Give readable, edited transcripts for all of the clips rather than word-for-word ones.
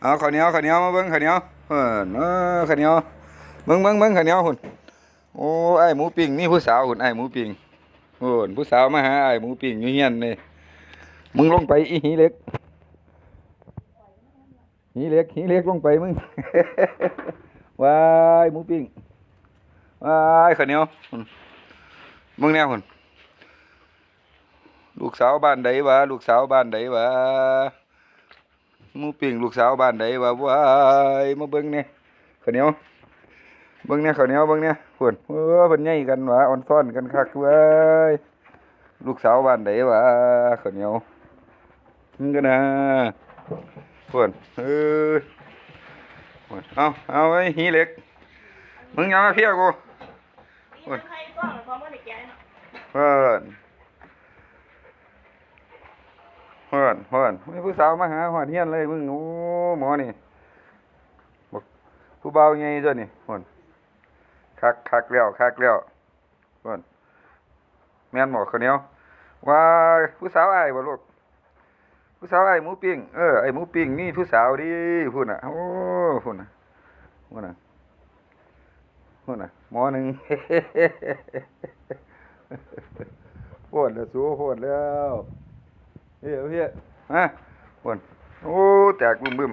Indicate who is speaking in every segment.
Speaker 1: เอาข้าวเหนียวมาเบิ่งข้าวเหนียวข้าวเหนียวเบิ่งข้าวเหนียวหุ่นโอ้ไอ้หมูปิ้งนี่ผู้สาวหุ่นไอ้หมูปิ้งหุ่นผู้สาวมาหาไอ้หมูปิ้งอยู่เฮียนนี่มึงลงไปอีหีเล็กหีเล็กลงไปมึงว้ายหมูปิ้งว้ายข้าวเหนียวหุ่นมึงแนวหุ่นลูกสาวบ้านใดวะลูกสาวบ้านใดวะหมูปิ้งลูกสาวบ้านใดวะว้ายมาเบิ่งเนี่ยข้าวเหนียวเบิ่งเนี่ยข้าวเหนียวเบิ่งเนี่ยพุ่นเพิ่นใหญ่กันวะอ่อนซ้อนกันคักเว้ยลูกสาวบ้านใดวะข้าวเหนียวมึงกันนะพุ่นพุ่นเอาไว้หีเหล็กมึงอย่ามาเพี้ยกูพุ่นเพิ่นมีผู้สาวมาหาหอดเฮียนเลยมึงโอ้หมอนี่บอกผู้เบาไงจ้ะนี่พุ่นคักแล้วพุ่นแม่นหมอข้าวเหนียวว่าผู้สาวอ้ายบ่ลูกผู้สาวอ้ายหมูปิ้งไอ้หมูปิ้งนี่ผู้สาวดิพุ่นน่ะโอ้พุ่นน่ะหมอหนึ่ง โพดแล้วสู้โพดแล้วพี่มาพุ่นโอ้แตกบึ้ม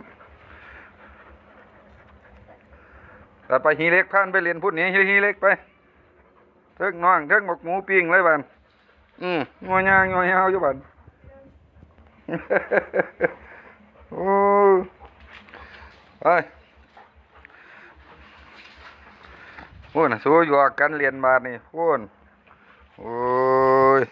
Speaker 1: ตัดไปหีเล็กผ่านไปเรียนพุ่นนี้หีเล็กไปเทิงน้องเทิงหมกหมูปิ้งเลยบันงอยางอยู่บัน โอ้ยโอ้น่ะสู้อยู่กันเรียนบาดนี่โอ้ย